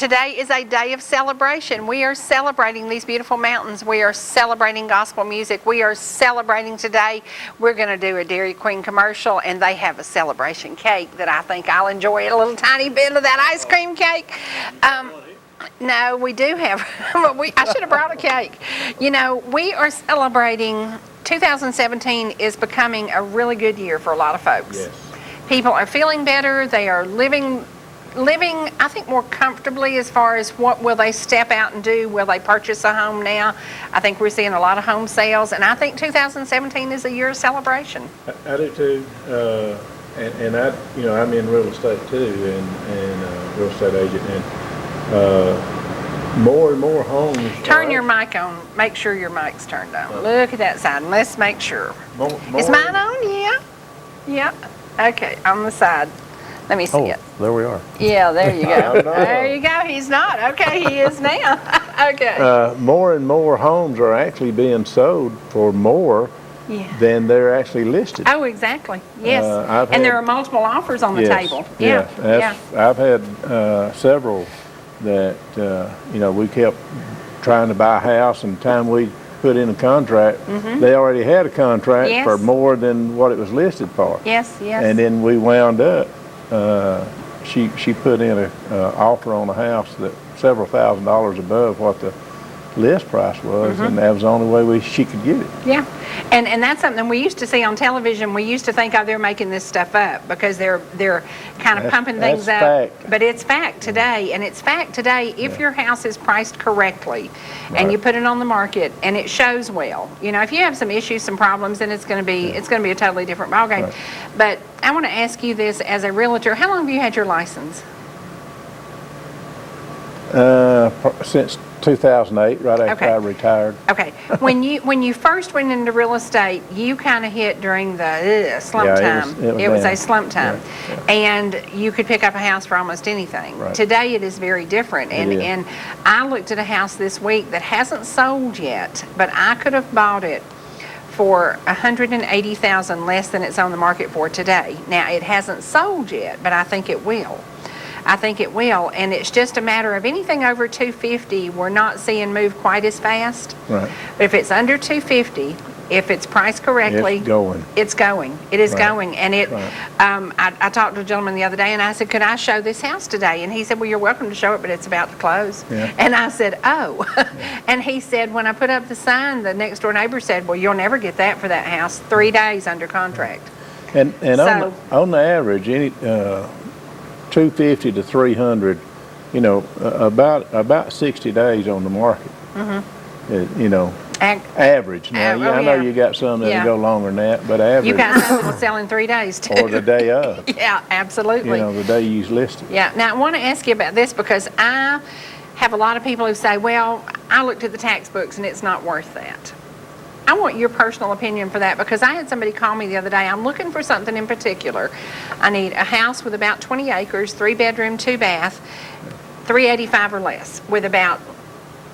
today is a day of celebration. We are celebrating these beautiful mountains. We are celebrating gospel music. We are celebrating today. We're going to do a Dairy Queen commercial, and they have a celebration cake that I think I'll enjoy a little tiny bit of that ice cream cake. No, we do have, I should have brought a cake. You know, we are celebrating, 2017 is becoming a really good year for a lot of folks. Yes. People are feeling better. They are living, I think, more comfortably as far as what will they step out and do. Will they purchase a home now? I think we're seeing a lot of home sales, and I think 2017 is a year of celebration. I do too, and I, you know, I'm in real estate too, and real estate agent, and more and more homes. Turn your mic on. Make sure your mic's turned on. Look at that side, and let's make sure. Is mine on? Yeah. Yeah. Okay, on the side. Let me see it. There we are. Yeah, there you go. There you go. He's not. Okay, he is now. Okay. More and more homes are actually being sold for more than they're actually listed. Oh, exactly. Yes. And there are multiple offers on the table. Yeah. I've had several that, you know, we kept trying to buy a house, and the time we put in a contract, they already had a contract for more than what it was listed for. Yes, yes. And then we wound up, she put in an offer on a house that several $1,000s above what the list price was, and that was the only way she could get it. Yeah, and that's something we used to see on television. We used to think, oh, they're making this stuff up because they're kind of pumping things up. Fact. But it's fact today, and it's fact today if your house is priced correctly and you put it on the market and it shows well. You know, if you have some issues, some problems, then it's going to be a totally different ballgame. Right. But I want to ask you this as a realtor: how long have you had your license? Since 2008, right after I retired. Okay. When you first went into real estate, you kind of hit during the slump time. It was a slump time. And you could pick up a house for almost anything. Right. Today it is very different. And I looked at a house this week that hasn't sold yet, but I could have bought it for $180,000 less than it's on the market for today. Now, it hasn't sold yet, but I think it will. I think it will, and it's just a matter of anything over 250 we're not seeing move quite as fast. Right. But if it's under 250, if it's priced correctly, it's going. It's going. It is going. And it. I talked to a gentleman the other day, and I said, "Could I show this house today?" And he said, "Well, you're welcome to show it, but it's about to close." Yeah. And I said, "Oh." And he said, when I put up the sign, the next door neighbor said, "Well, you'll never get that for that house. 3 days under contract." And so, on the average, any 250 to 300, you know, about 60 days on the market. You know, average. Now, I know you got some that go longer than that, but average. You got some that will sell in 3 days too. Or the day of. Yeah, absolutely. You know, the day you listed. Yeah. Now, I want to ask you about this because I have a lot of people who say, "Well, I looked at the tax books and it's not worth that." I want your personal opinion for that because I had somebody call me the other day. I'm looking for something in particular. I need a house with about 20 acres, 3 bedroom, 2 bath, 385 or less, with about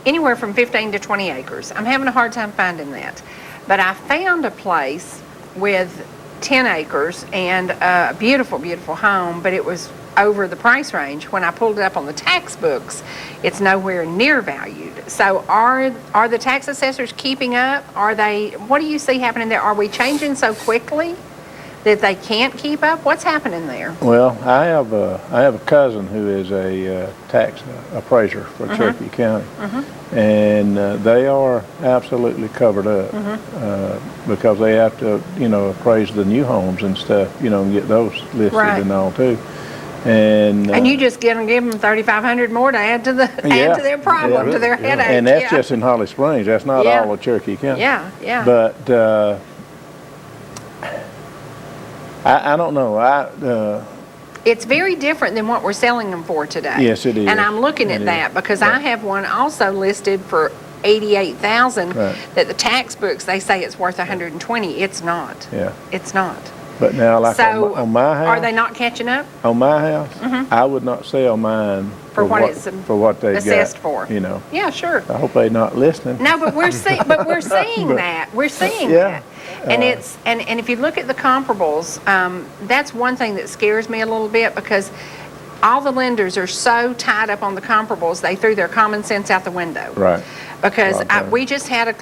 anywhere from 15 to 20 acres. I'm having a hard time finding that. But I found a place with 10 acres and a beautiful, beautiful home, but it was over the price range. When I pulled it up on the tax books, it's nowhere near valued. So are the tax assessors keeping up? What do you see happening there? Are we changing so quickly that they can't keep up? What's happening there? Well, I have a cousin who is a tax appraiser for Cherokee County, and they are absolutely covered up because they have to, you know, appraise the new homes and stuff, you know, and get those listed and all too. And you just give them $3,500 more to add to their problem, to their headache. And that's just in Holly Springs. That's not all of Cherokee County. Yeah. But I don't know. It's very different than what we're selling them for today. Yes, it is. And I'm looking at that because I have one also listed for $88,000 that the tax books, they say it's worth $120,000. It's not. Yeah. It's not. But now, like on my house, are they not catching up? On my house, I would not sell mine for what they assessed got, for. You know. Yeah, sure. I hope they're not listening. No, but we're seeing that. We're seeing that. And and if you look at the comparables, that's one thing that scares me a little bit because all the lenders are so tied up on the comparables, they threw their common sense out the window. Right. Because we just had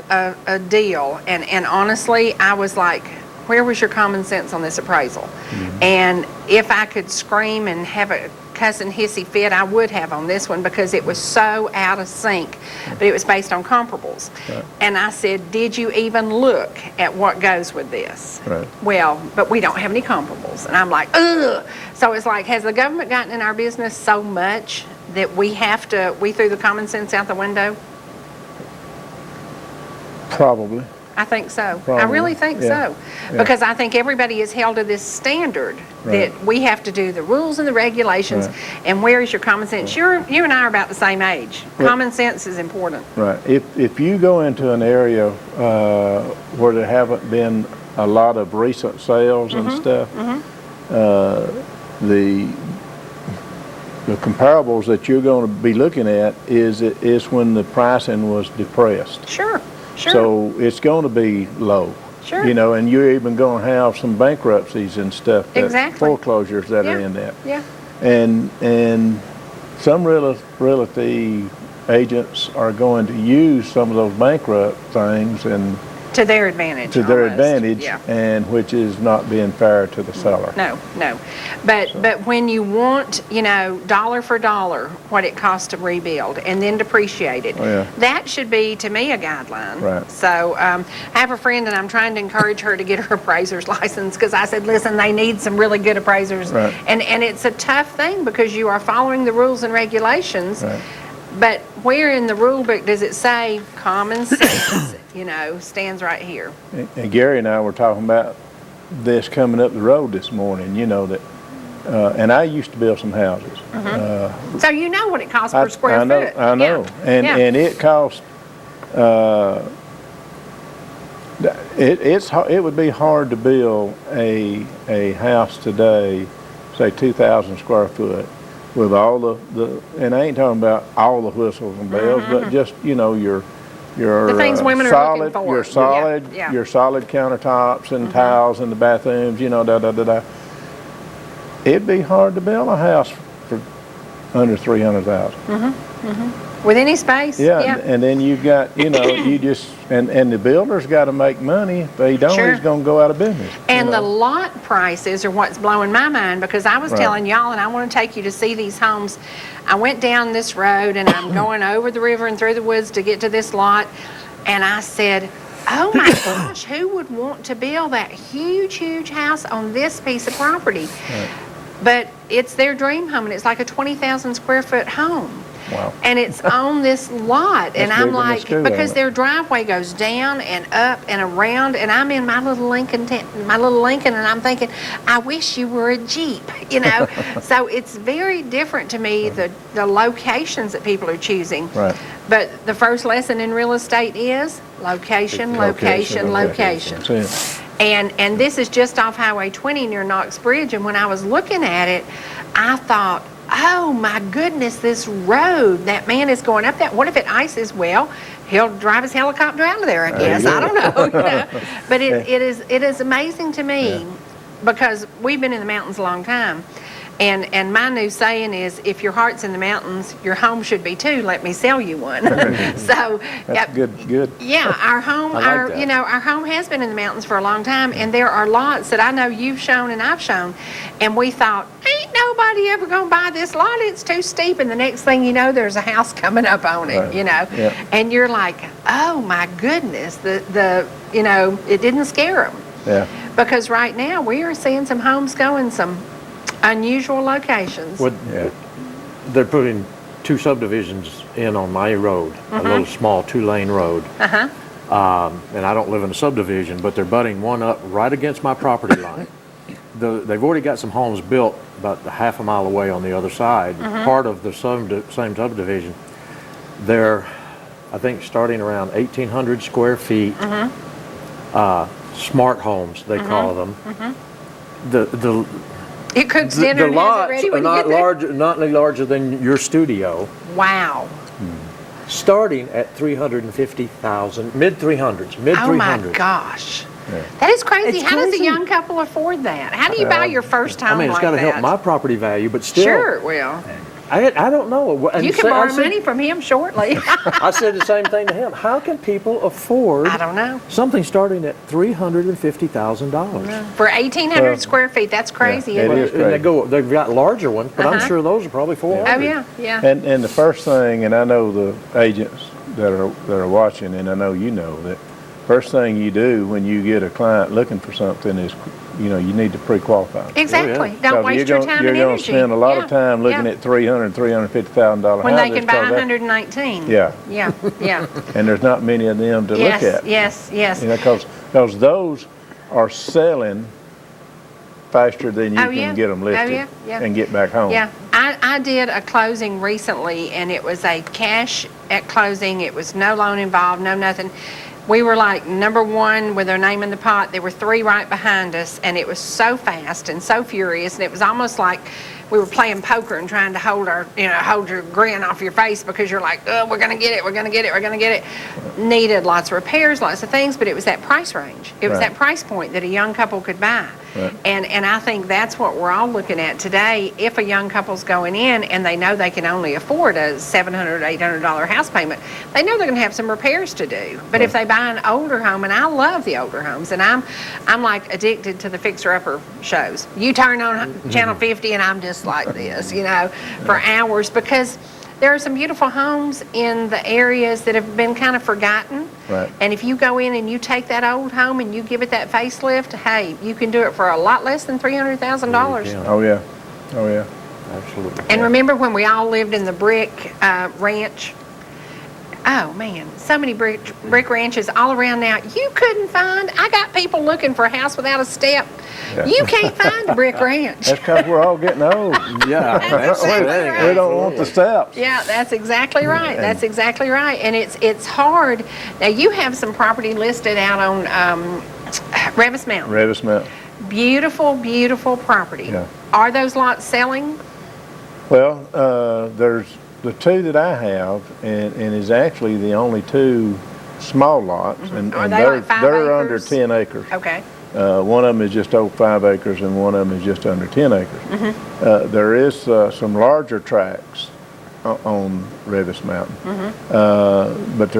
a deal, and honestly, I was like, where was your common sense on this appraisal? Mm-hmm. And if I could scream and have a cussing hissy fit, I would have on this one because it was so out of sync, but it was based on comparables. Right. And I said, did you even look at what goes with this? Right. Well, but we don't have any comparables. And I'm like, ugh. So it's like, has the government gotten in our business so much that we threw the common sense out the window? Probably. I think so. Probably. I really think so. Because I think everybody is held to this standard that we have to do the rules and the regulations, and where is your common sense? You and I are about the same age. Common sense is important. Right. If you go into an area where there haven't been a lot of recent sales and stuff, the comparables that you're going to be looking at is when the pricing was depressed. Sure. Sure. So it's going to be low. Sure. You know, and you're even going to have some bankruptcies and stuff, foreclosures that are in that. Yeah. And some realty agents are going to use some of those bankrupt things and to their advantage. And which is not being fair to the seller. No. But when you want, dollar for dollar what it costs to rebuild and then depreciate it, that should be, to me, a guideline. Right. So I have a friend, and I'm trying to encourage her to get her appraiser's license because I said, listen, they need some really good appraisers. Right. And it's a tough thing because you are following the rules and regulations. Right. But where in the rule book does it say common sense, stands right here? And Gary and I were talking about this coming up the road this morning, that, and I used to build some houses. Mm-hmm. So you know what it costs per square foot. I know. Yeah. And it costs, it would be hard to build a house today, say 2,000 square foot, with all the and I ain't talking about all the whistles and bells, but just your the things women are looking for. Your solid countertops and tiles in the bathrooms, It'd be hard to build a house for under $300,000. With any space. Yeah. And then you've got, you just and the builder's got to make money. If they don't, he's going to go out of business. And the lot prices are what's blowing my mind because I was telling y'all, and I want to take you to see these homes. I went down this road, and I'm going over the river and through the woods to get to this lot, and I said, oh my gosh, who would want to build that huge house on this piece of property? Right. But it's their dream home, and it's like a 20,000 square foot home. Wow. And it's on this lot, and I'm like, because their driveway goes down and up and around, and I'm in my little Lincoln, and I'm thinking, I wish you were a Jeep, So it's very different to me, the locations that people are choosing. Right. But the first lesson in real estate is location. And this is just off Highway 20 near Knox Bridge, and when I was looking at it, I thought, oh my goodness, this road, that man is going up that. What if it ices? Well, he'll drive his helicopter out of there, I guess. I don't know. But it is amazing to me because we've been in the mountains a long time. And my new saying is, if your heart's in the mountains, your home should be too. Let me sell you one. So that's good. Yeah, our home, our home has been in the mountains for a long time, and there are lots that I know you've shown and I've shown, and we thought, ain't nobody ever gonna buy this lot. It's too steep, and the next thing you know, there's a house coming up on it. And you're like, oh my goodness, it didn't scare them. Yeah. Because right now we are seeing some homes go in some unusual locations. They're putting 2 subdivisions in on my road, a little small 2-lane road. And I don't live in a subdivision, but they're butting one up right against my property line. They've already got some homes built about a half a mile away on the other side, part of the same subdivision. They're, I think, starting around 1,800 square feet, smart homes, they call them. It cooks dinner and has it ready when you get there? Not any larger than your studio. Wow. Starting at $350,000, mid-300s. Oh my gosh. That is crazy. It's How does a crazy. young couple afford that? How do you buy your first home I mean, it's like got to that? help my property value, but still. Sure, it will. I don't know. And You can borrow money from him shortly. I said the same thing to him. How can people afford I don't know. something starting at $350,000? For 1,800 square feet, that's crazy, yeah, isn't it it? is. And they've got larger ones, but I'm sure those are probably 400. Oh, yeah, yeah. And the first thing, and I know the agents that are watching, and I know you know that first thing you do when you get a client looking for something is, you know, you need to pre-qualify them. Exactly. yeah. Don't Because waste your time and energy. You're going to spend a lot Yeah, of time looking yeah. at $300,000, $350,000 When they houses, can buy 'cause that- 119. Yeah, Yeah, yeah. and there's not many of them to Yes, look at. yes, yes. You know, because those are selling faster than you Oh, can yeah. get them Oh, listed yeah, yeah. and get back home. Yeah, I did a closing recently, and it was a cash at closing. It was no loan involved, no nothing. We were like number one with our name in the pot. There were 3 right behind us, and it was so fast and so furious, and it was almost like we were playing poker and trying to hold your grin off your face because you're like, oh, we're gonna get it, we're gonna get it, we're gonna get it. Needed lots of repairs, lots of things, but it was that price range. It was Right. that price point that a young couple could buy. Right. And I think that's what we're all looking at today. If a young couple's going in and they know they can only afford a $700, $800 house payment, they know they're going to have some repairs to do. But if they buy an older home, and I love the older homes, and I'm like addicted to the fixer-upper shows. You turn on Channel 50 and I'm just like this, for hours, because there are some beautiful homes in the areas that have been kind of forgotten. Right. And if you go in and you take that old home and you give it that facelift, hey, you can do it for a lot less than $300,000. Yeah. Oh, yeah. Oh, yeah. Absolutely. And remember when we all lived in the brick ranch? Oh man, so many brick ranches all around now. You couldn't find. I got people looking for a house without a step. Yeah. You can't find a brick ranch. That's because we're all getting old. Yeah, that's the exactly thing. right. We don't want the steps. Yeah, that's exactly right. That's exactly right. And it's hard. Now you have some property listed out on Revis Mountain. Revis Mountain. Beautiful, beautiful property. Yeah. Are those lots selling? Well, there's the 2 that I have, and is actually the only 2 small lots, and, Are and they they're, like 5 they're under acres? 10 acres. Okay. One of them is just over 5 acres, and one of them is just under 10 acres. Mm-hmm. There is some larger tracts on Revis Mountain, but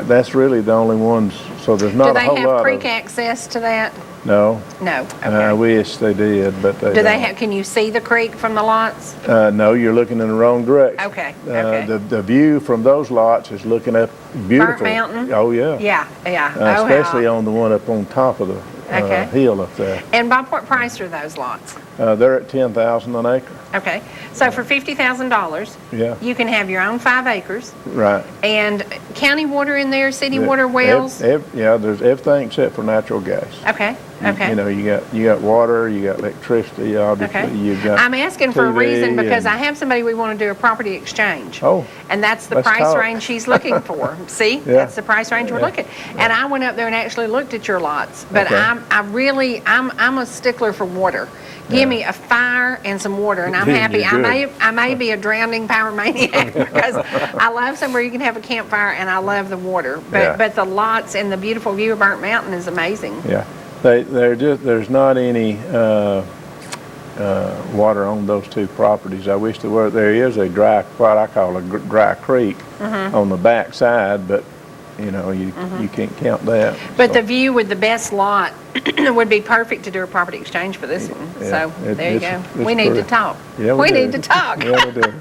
that's really the only ones. So there's not Do a they whole have lot creek of. access to that? No. No. I Okay. wish they did, but they Do they don't. have? Can you see the creek from the lots? No, you're looking in the wrong direction. Okay, okay. The view from those lots is looking up beautiful. Mountain? Oh, yeah. Yeah, yeah. Especially how. on the one up on top of the Okay. hill up there. And by what price are those lots? They're at $10,000 an acre. Okay, so for $50,000, Yeah. you can have your own 5 acres Right. and county water in there, city Yeah, water wells. Yeah, there's everything except for natural gas. Okay, okay. You know, you got water, you got electricity, obviously, Okay. you've got. I'm asking for a TV reason because and- I have somebody we want to do a property exchange. Oh, And that's the let's price talk. range she's looking for. See? Yeah. That's the price range we're Yeah. looking. And I went up there and actually looked at your lots. But Okay. I'm a stickler for water. Give me a fire and some water and I'm Then happy. you're good. I may be a drowning power maniac because I love somewhere you can have a campfire and I love the water. Yeah. But the lots and the beautiful view of Burnt Mountain is amazing. yeah. There's not any water on those 2 properties. I wish there were. There is a dry, what I call a dry creek on the back side, but you can't count that. But So, the view with the best lot would be perfect to do a property exchange for this one. Yeah, So there you go. it's We need to pretty. talk. Yeah, We do. need to talk. Yeah, we do.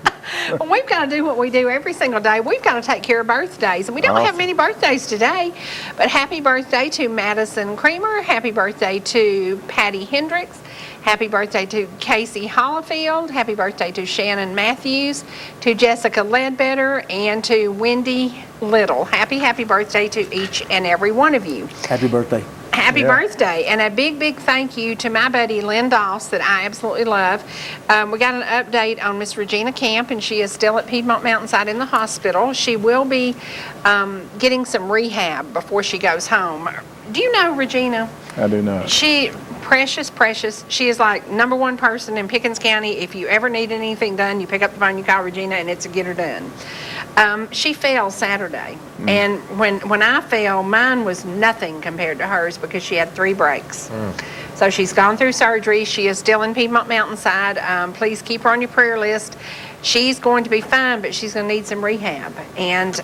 Well, we've got to do what we do every single day. We've got to take care of birthdays. And we don't have Awesome. many birthdays today. But happy birthday to Madison Creamer. Happy birthday to Patty Hendricks. Happy birthday to Casey Hollifield. Happy birthday to Shannon Matthews, to Jessica Ledbetter, and to Wendy Little. Happy birthday to each and every one of you. Happy birthday. Happy Yeah. birthday. And a big thank you to my buddy Lynn Doss that I absolutely love. We got an update on Miss Regina Camp, and she is still at Piedmont Mountainside in the hospital. She will be getting some rehab before she goes home. Do you know Regina? I do not. She, precious. She is like #1 person in Pickens County. If you ever need anything done, you pick up the phone, you call Regina, and it's a get her done. She fell Saturday, and when I fell, mine was nothing compared to hers because she had 3 breaks. So she's gone through surgery. She is still in Piedmont Mountainside. Please keep her on your prayer list. She's going to be fine, but she's going to need some rehab. And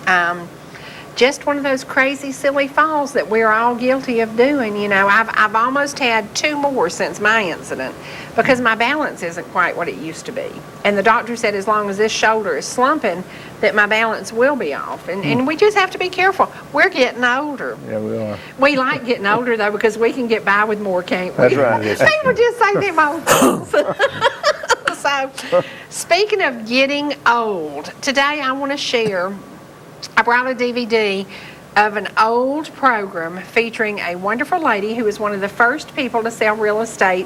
just one of those crazy, silly falls that we're all guilty of doing. You know, I've almost had 2 more since my incident because my balance isn't quite what it used to be. And the doctor said as long as this shoulder is slumping, that my balance will be off. And we just have to be careful. We're getting older. Yeah, we are. We like getting older, though, because we can get by with more, can't we? That's right. People just say them old things. So, speaking of getting old, today I want to share, I brought a DVD of an old program featuring a wonderful lady who was one of the first people to sell real estate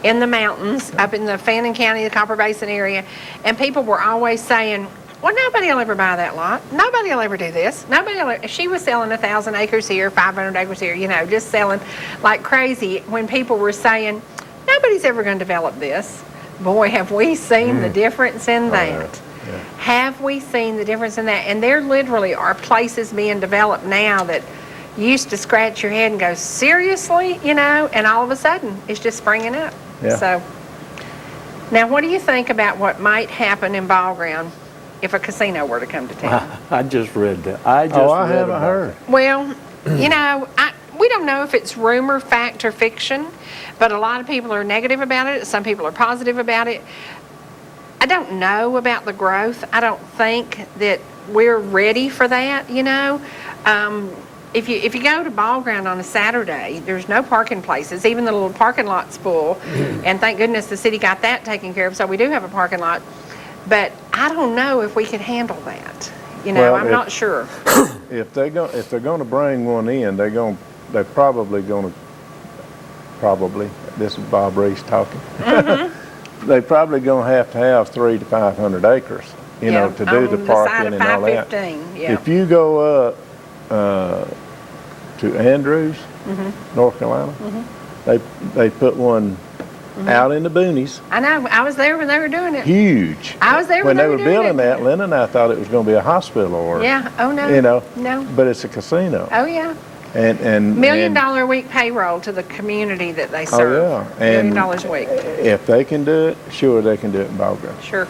in the mountains up in the Fannin County, the Copper Basin area. And people were always saying, well, nobody will ever buy that lot. Nobody will ever do this. Nobody will ever. She was selling 1,000 acres here, 500 acres here, you know, just selling like crazy when people were saying, nobody's ever going to develop this. Boy, have we seen the difference in that. Yeah. Have we seen the difference in that? And there literally are places being developed now that you used to scratch your head and go, seriously, you know, and all of a sudden it's just springing up. Yeah. So, now what do you think about what might happen in Ball Ground if a casino were to come to town? I just read that. I haven't heard. Well, you know, we don't know if it's rumor, fact, or fiction, but a lot of people are negative about it. Some people are positive about it. I don't know about the growth. I don't think that we're ready for that, you know. If you go to Ball Ground on a Saturday, there's no parking places. Even the little parking lot's full. And thank goodness the city got that taken care of, so we do have a parking lot. But I don't know if we could handle that. You know, Well, I'm not sure. If they're going to bring one in, they're probably going to, this is Bob Reese talking. They're probably going to have 300 to 500 acres, you know, to do the parking and all that. 515, yeah. If you go up to Andrews, North Carolina, they put one out in the boonies. I know. I was there when they were doing it. Huge. I was there when they they were were doing building it. that. Lynn and I thought it was going to be a hospital or Yeah. Oh, no. you know, No. but it's a casino. Oh, yeah. And $1 million and, a week payroll to the community that they oh serve. yeah, $1 and million a week. if they can do it, sure they can do it in Ball Ground. Sure.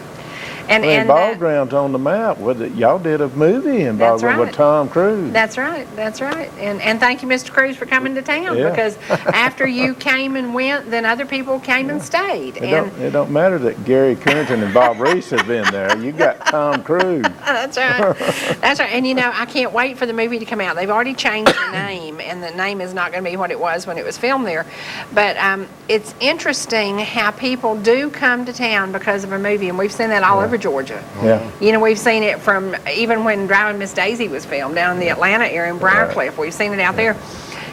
And I mean, and Ball that- Ground's on the map. Y'all did a movie in Ball That's Ground right. with Tom Cruise. That's right. That's right. And thank you, Mr. Cruz, for coming to town Yeah. because after you came and went, then other people came and stayed. It don't matter that Gary Currington and Bob Reese have been there. You got Tom Cruise. That's right. That's right. And you know, I can't wait for the movie to come out. They've already changed the name, and the name is not going to be what it was when it was filmed there. But it's interesting how people do come to town because of a movie, and we've seen that all over Georgia. Yeah. You know, we've seen it from even when Driving Miss Daisy was filmed down in the Atlanta area in Briarcliff. We've seen it out there.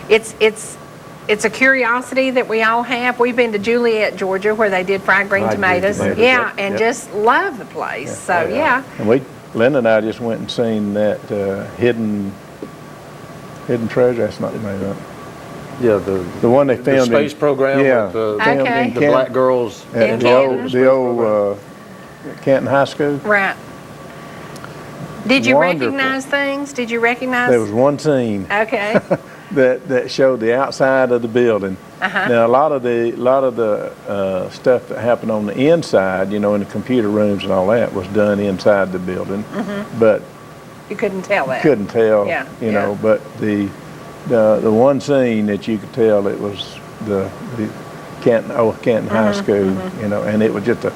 It's a curiosity that we all have. We've been to Juliet, Georgia, where they did fried green Fried green tomatoes. tomatoes, Yeah, yep, and yep. just love the place. So yeah. And Lynn and I just went and seen that hidden treasure. That's not the name of it. Yeah, The one they the filmed space in, program yeah, with the, filmed Okay. in the Canton- black girls. at In the Canton. old Canton High School. Right. Did you Wonderful. recognize things? Did you recognize? There was one scene Okay. that showed the outside of the building. Now a lot of the stuff that happened on the inside, you know, in the computer rooms and all that, was done inside the building, but You couldn't tell that. couldn't tell, Yeah, you yeah. know. But the one scene that you could tell, it was the Canton High School, you know, and it was just a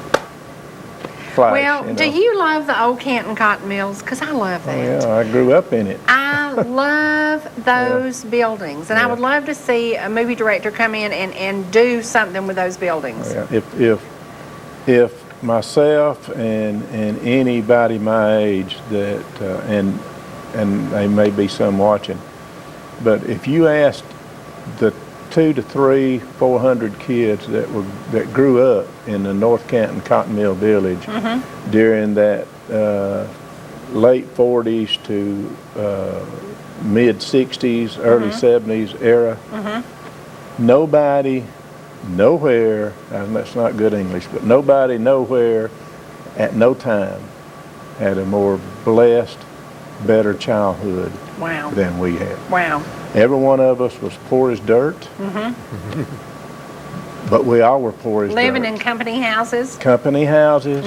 flash. Well, you know. do you love the old Canton cotton mills? Because I love Oh, that. yeah, I grew up in it. I love those buildings, and I Yeah. would love to see a movie director come in and do something with those buildings. Yeah, if myself and anybody my age that and there may be some watching, but if you asked the 400 kids that grew up in the North Canton Cotton Mill Village during that late 40s to mid 60s, early 70s era, nobody nowhere, and that's not good English, but nobody nowhere at no time had a more blessed better childhood Wow. than we had. Wow. Every one of us was poor as dirt, but we all were poor as Living dirt. in company houses. Company houses.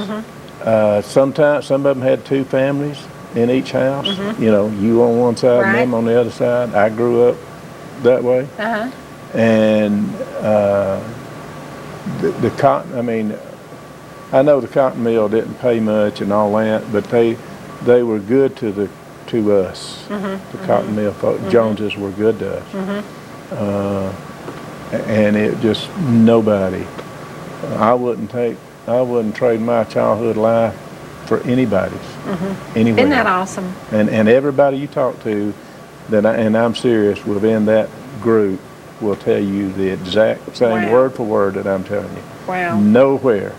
Sometimes some of them had 2 families in each house. You know, you on one side and them Right. on the other side. I grew up that way. Uh-huh. And the cotton, I mean, I know the cotton mill didn't pay much and all that, but they were good to us. The cotton mill folk, Joneses were good to us. And it just, nobody, I wouldn't trade my childhood life for anybody's, anywhere. Isn't that awesome? And everybody you talk to, and I'm serious, within that group, will tell you the exact same Wow. word for word that I'm telling you. Wow. Nowhere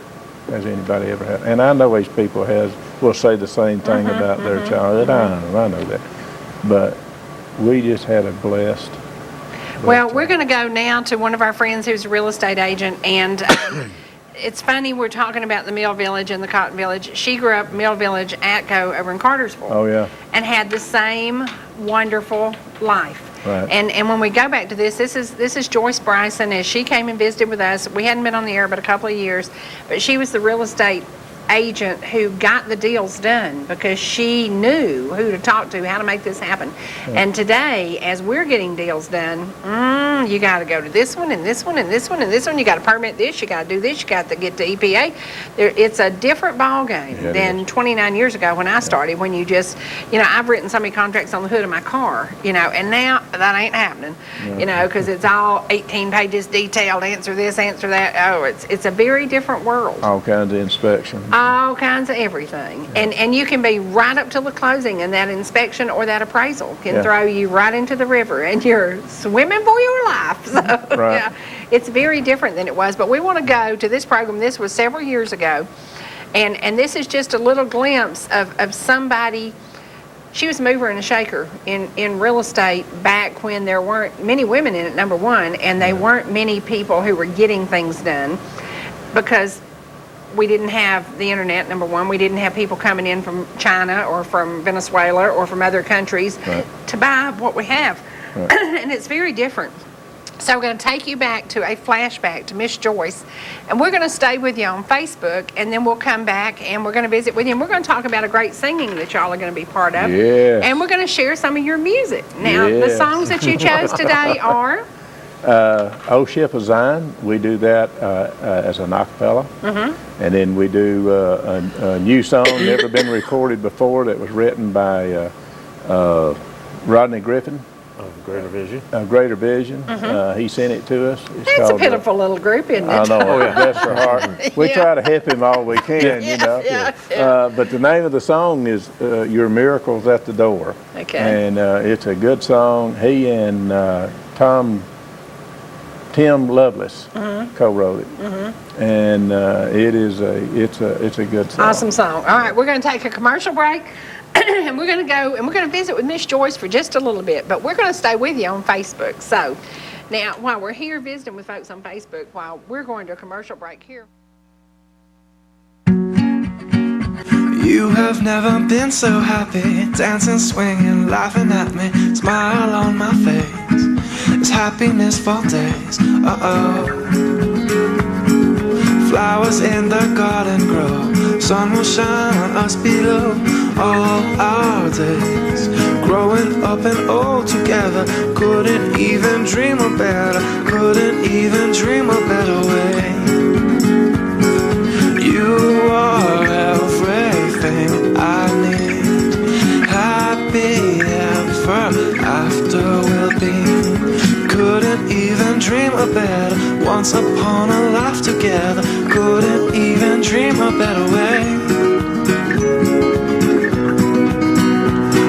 has anybody ever had. And I know these people will say the same thing about their childhood. I know that. But we just had a blessed. Well, we're going to go now to one of our friends who's a real estate agent, and it's funny, we're talking about the Mill Village and the Cotton Village. She grew up Mill Village, Atco, over in Cartersville. Oh, yeah. And had the same wonderful life. Right. And when we go back to this is Joyce Bryson. As she came and visited with us, we hadn't been on the air but a couple of years, but she was the real estate agent who got the deals done because she knew who to talk to, how to make this happen. And today, as we're getting deals done, you got to go to this one and this one and this one and this one. You got to permit this. You got to do this. You got to get to EPA. It's a different ball game than 29 years ago when I started. When you just, I've written so many contracts on the hood of my car, and now that ain't happening, because it's all 18 pages detailed. Answer this, answer that. Oh, it's a very different world. All kinds of inspection. All kinds of everything. And you can be right up till the closing, and that inspection or that appraisal can throw you right into the river, and you're swimming for your life. So, Right. it's very different than it was. But we want to go to this program. This was several years ago, and this is just a little glimpse of somebody. She was a mover and a shaker in real estate back when there weren't many women in it, number one, and they weren't many people who were getting things done because we didn't have the internet, number one. We didn't have people coming in from China or from Venezuela or from other countries to buy what we have. Right. And it's very different. So we're going to take you back to a flashback to Miss Joyce, and we're going to stay with you on Facebook, and then we'll come back and we're going to visit with you, and we're going to talk about a great singing that y'all are going to be part of. Yes. And we're going to share some of your music. Now, the Yes. songs that you chose today are? O Ship of Zion, we do that as an acapella. And then we do a new song, never been recorded before, that was written by Rodney Griffin. Greater Vision. Greater Vision. He sent it to us. It's a called, pitiful little group, isn't it? I know, bless her heart. We Yeah. try to help him all we can, Yeah. But the name of the song is Your Miracle's at the Door. Okay. And it's a good song. He and Tim Lovelace co-wrote it. And it's a good song. Awesome song. All right, we're going to take a commercial break, and we're going to go and we're going to visit with Miss Joyce for just a little bit, but we're going to stay with you on Facebook. So now, while we're here visiting with folks on Facebook, while we're going to a commercial break here. You have never been so happy, dancing, swinging, laughing at me, smile on my face. It's happiness for days. Flowers in the garden grow, sun will shine on us below. All our days, growing up and old together, couldn't even dream a better, couldn't even dream a better way. You are everything I need, happy ever after we'll be. Couldn't even dream a better, once upon a life together, couldn't even dream a better way.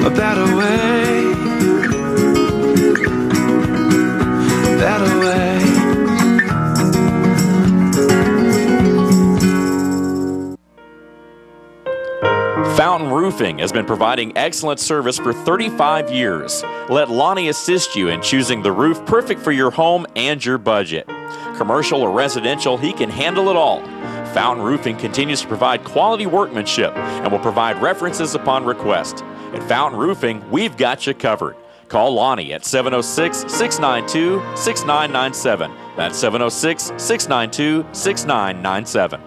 A better way. A better way. Fountain Roofing has been providing excellent service for 35 years. Let Lonnie assist you in choosing the roof perfect for your home and your budget. Commercial or residential, he can handle it all. Fountain Roofing continues to provide quality workmanship and will provide references upon request. At Fountain Roofing, we've got you covered. Call Lonnie at 706-692-6997. That's 706-692-6997.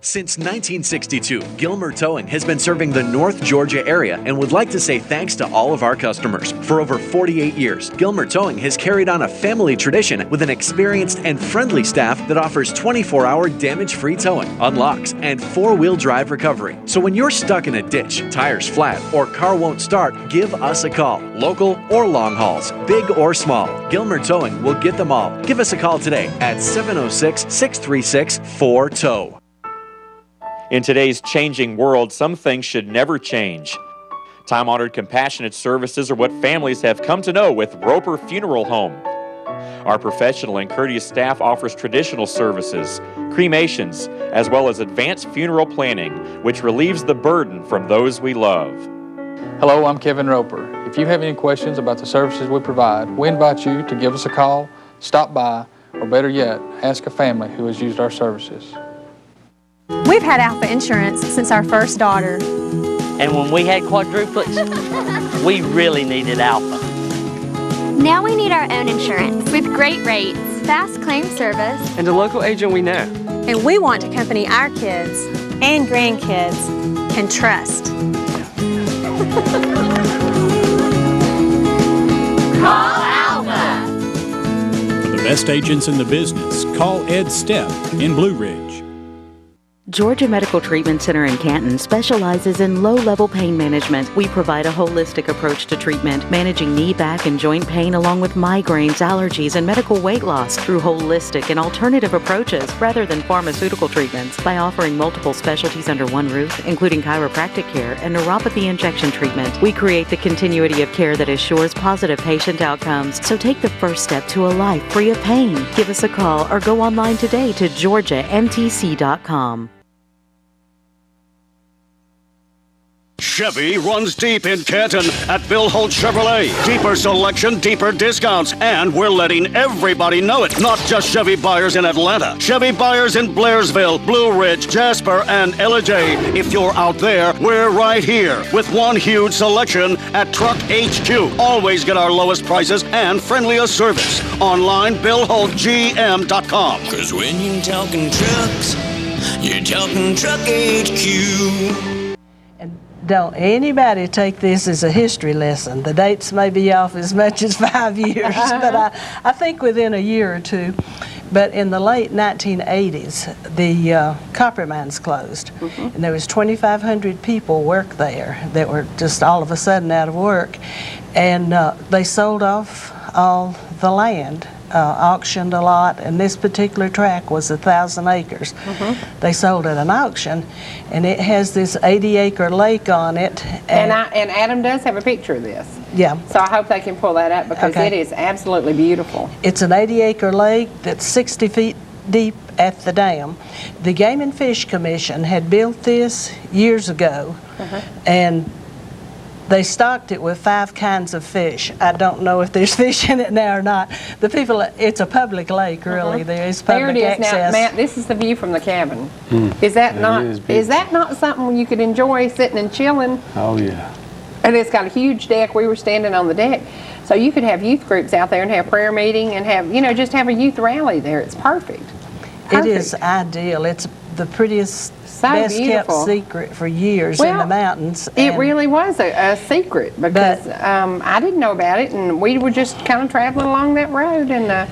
Since 1962, Gilmer Towing has been serving the North Georgia area and would like to say thanks to all of our customers. For over 48 years, Gilmer Towing has carried on a family tradition with an experienced and friendly staff that offers 24-hour damage-free towing, unlocks, and four-wheel drive recovery. So when you're stuck in a ditch, tires flat, or car won't start, give us a call. Local or long hauls, big or small, Gilmer Towing will get them all. Give us a call today at 706-636-4TOW. In today's changing world, some things should never change. Time-honored compassionate services are what families have come to know with Roper Funeral Home. Our professional and courteous staff offers traditional services, cremations, as well as advanced funeral planning, which relieves the burden from those we love. Hello, I'm Kevin Roper. If you have any questions about the services we provide, we invite you to give us a call, stop by, or better yet, ask a family who has used our services. We've had Alpha Insurance since our first daughter. And when we had quadruplets, we really needed Alpha. Now we need our own insurance with great rates, fast claim service, and a local agent we know. And we want a company our kids and grandkids can trust. Call Alpha! For the best agents in the business, call Ed Stepp in Blue Ridge. Georgia Medical Treatment Center in Canton specializes in low-level pain management. We provide a holistic approach to treatment, managing knee, back, and joint pain along with migraines, allergies, and medical weight loss through holistic and alternative approaches rather than pharmaceutical treatments. By offering multiple specialties under one roof, including chiropractic care and neuropathy injection treatment, we create the continuity of care that assures positive patient outcomes. So take the first step to a life free of pain. Give us a call or go online today to georgiamtc.com. Chevy runs deep in Canton at Bill Holt Chevrolet. Deeper selection, deeper discounts, and we're letting everybody know it. Not just Chevy buyers in Atlanta. Chevy buyers in Blairsville, Blue Ridge, Jasper, and LJ. If you're out there, we're right here with one huge selection at Truck HQ. Always get our lowest prices and friendliest service. Online, BillHoltGM.com. 'Cause when you're talking trucks, you're talking Truck HQ. Don't anybody take this as a history lesson. The dates may be off as much as 5 years, but I think within a year or two. But in the late 1980s, the copper mines closed, and there was 2,500 people work there that were just all of a sudden out of work, and they sold off all the land. Auctioned a lot, and this particular tract was 1,000 acres. They sold at an auction, and it has this 80-acre lake on it. And Adam does have a picture of this. Yeah. So I hope they can pull that up because Okay. it is absolutely beautiful. It's an 80-acre lake that's 60 feet deep at the dam. The Game and Fish Commission had built this years ago, and they stocked it with 5 kinds of fish. I don't know if there's fish in it now or not. The people, it's a public lake, really. There is public There it is access. now, Matt. This is the view from the cabin. Is that not? Is that not something you could enjoy sitting and chilling? Oh, yeah. And it's got a huge deck. We were standing on the deck, so you could have youth groups out there and have prayer meeting and have just have a youth rally there. It's perfect. It is ideal. It's the prettiest, best kept secret for years in the mountains. It really was a secret because I didn't know about it, and we were just kind of traveling along that road, and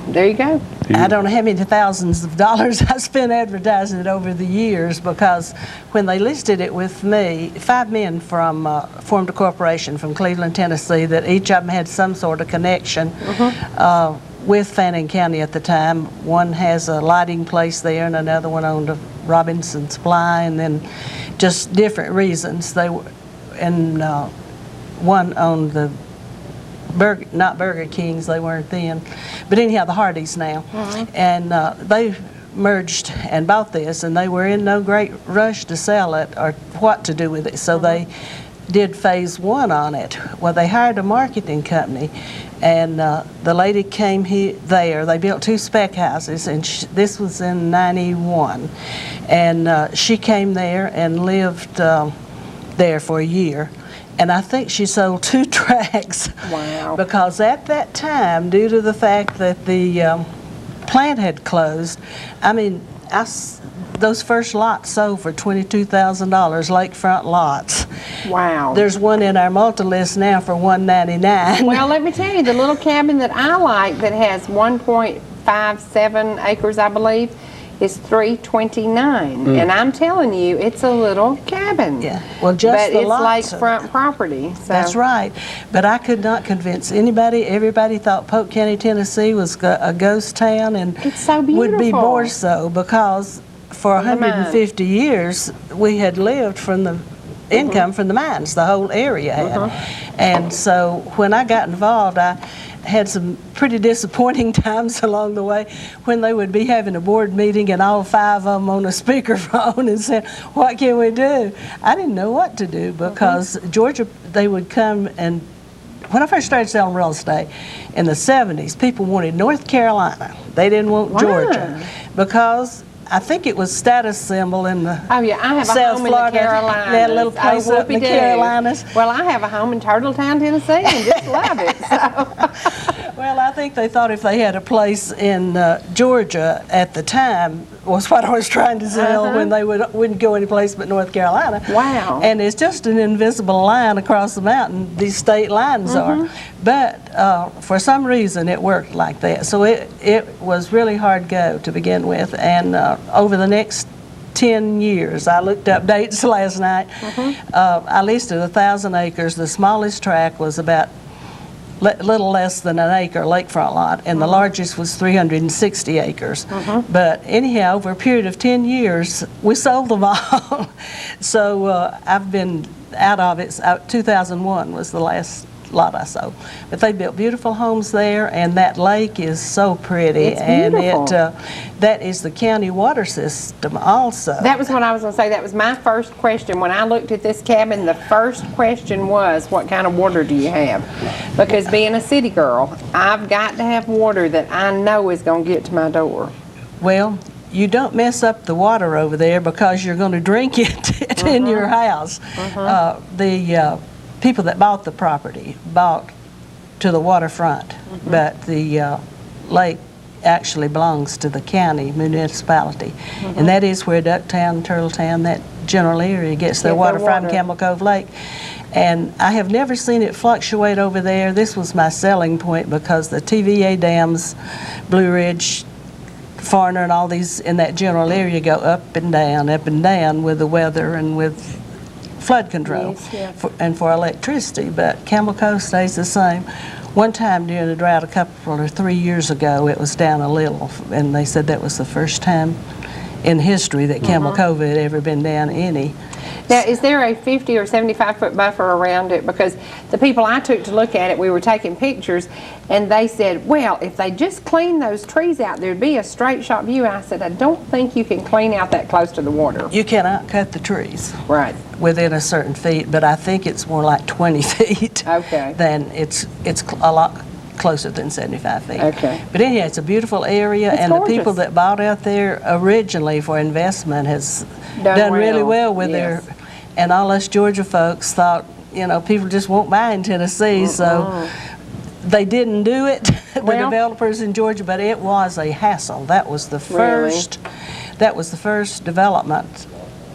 there you go. I don't know how many thousands of dollars I spent advertising it over the years, because when they listed it with me, 5 men formed a corporation from Cleveland, Tennessee, that each of them had some sort of connection with Fannin County at the time. One has a lighting place there, and another one owned a Robinson Supply, and then just different reasons. One owned the not Burger Kings, they weren't then, but anyhow, the Hardys now. And they merged and bought this, and they were in no great rush to sell it or what to do with it, so they did phase 1 on it. Well, they hired a marketing company, and the lady came there. They built 2 spec houses, and this was in '91, and she came there and lived there for a year. And I think she sold 2 tracts. Wow. Because at that time, due to the fact that the plant had closed, I mean, those first lots sold for $22,000, lakefront lots. Wow. There's one in our multi-list now for $199. Well, let me tell you, the little cabin that I like that has 1.57 acres, I believe, is $329. And I'm telling you, it's a little cabin. Yeah. Well, just but the it's lots lakefront property. So. That's right. But I could not convince anybody. Everybody thought Polk County, Tennessee was a ghost town, and it's so would be beautiful. more so because for 150 years we had lived from the income from the mines, the whole area had. And so when I got involved, I had some pretty disappointing times along the way when they would be having a board meeting and all 5 of them on a speakerphone and said, what can we do? I didn't know what to do because Georgia, they would come and when I first started selling real estate in the 70s, people wanted North Carolina. They didn't want Georgia because I think it was status symbol in the I have South a home Florida. in the Carolinas. They had a little place up in the Carolinas. Well, I have a home in Turtletown, Tennessee, and just love it. So. Well, I think they thought if they had a place in Georgia at the time was what I was trying to sell when they wouldn't go any place but North Carolina. Wow. And it's just an invisible line across the mountain. These state lines are. But for some reason it worked like that. So it was really hard go to begin with. And over the next 10 years, I looked up dates last night. I listed 1,000 acres. The smallest tract was about little less than an acre lakefront lot, and the largest was 360 acres. But anyhow, over a period of 10 years, we sold them all. So I've been out of it. 2001 was the last lot I sold. But they built beautiful homes there, and that lake is so pretty. It's beautiful. And that is the county water system also. That was what I was going to say. That was my first question. When I looked at this cabin, the first question was, what kind of water do you have? Because being a city girl, I've got to have water that I know is going to get to my door. Well, you don't mess up the water over there because you're going to drink it in your house. The people that bought the property bought to the waterfront, but the lake actually belongs to the county municipality. And that is where Ducktown, Turtletown, that general area gets their water from Camel Cove Lake. And I have never seen it fluctuate over there. This was my selling point because the TVA dams, Blue Ridge, Foreigner, and all these in that general area go up and down with the weather and with flood control and for electricity, but Camel Cove stays the same. One time during the drought a couple or 3 years ago, it was down a little, and they said that was the first time in history that Camel Cove had ever been down any. Now, is there a 50 or 75-foot buffer around it? Because the people I took to look at it, we were taking pictures, and they said, well, if they just clean those trees out, there'd be a straight shot view. I said, I don't think you can clean out that close to the water. You cannot cut the trees. Right. Within a certain feet, but I think it's more like 20 feet. Okay. Than it's a lot closer than 75 feet. Okay. But anyhow, it's a beautiful area, It's and gorgeous. the people that bought out there originally for investment has done really well with their, and all us Georgia folks thought, people just won't buy in Tennessee, so they didn't do it, the developers in Georgia, but it was a hassle. That was the first, that was the first development.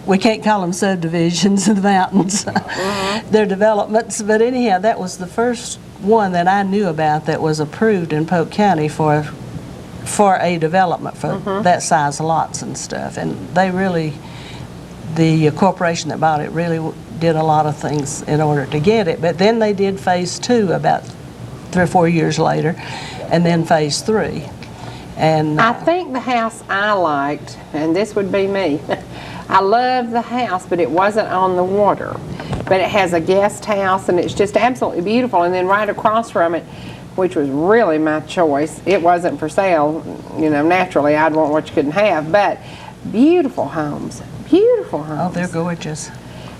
We can't call them subdivisions in the mountains. They're developments, but anyhow, that was the first one that I knew about that was approved in Polk County for a development for that size lots and stuff. And they really, the corporation that bought it really did a lot of things in order to get it. But then they did phase 2 about 3 or 4 years later, and then phase 3. And I think the house I liked, and this would be me, I love the house, but it wasn't on the water. But it has a guest house, and it's just absolutely beautiful. And then right across from it, which was really my choice, it wasn't for sale. Naturally, I'd want what you couldn't have. But beautiful homes, beautiful homes. oh, they're gorgeous.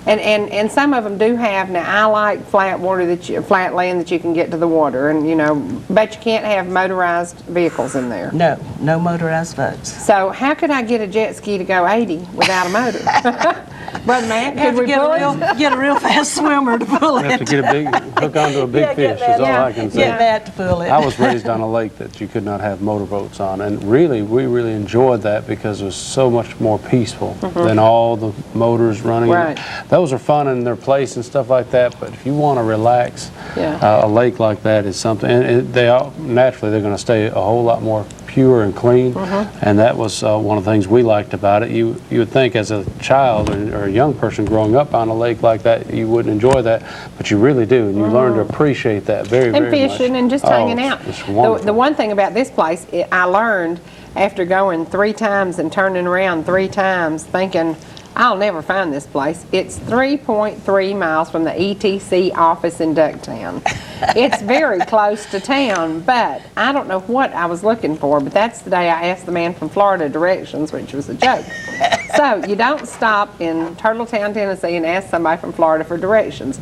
And some of them do have. Now, I like flat land that you can get to the water, and but you can't have motorized vehicles in there. No motorized boats. So how could I get a jet ski to go 80 without a motor? Brother Matt, Have to get a real fast swimmer to pull it. You have to hook onto a big fish is all I can say. Get Matt to pull it. I was raised on a lake that you could not have motorboats on, and really, we really enjoyed that because it was so much more peaceful than all the motors running. Right. Those are fun in their place and stuff like that, but if you want to relax, a lake like that is something, and naturally they're going to stay a whole lot more pure and clean, and that was one of the things we liked about it. You would think as a child or a young person growing up on a lake like that, you wouldn't enjoy that, but you really do, and you learn to appreciate that very much. And fishing and just hanging out. It's wonderful. The one thing about this place, I learned after going 3 times and turning around 3 times, thinking, I'll never find this place. It's 3.3 miles from the ETC office in Ducktown. It's very close to town, but I don't know what I was looking for, but that's the day I asked the man from Florida directions, which was a joke. So you don't stop in Turtletown, Tennessee and ask somebody from Florida for directions.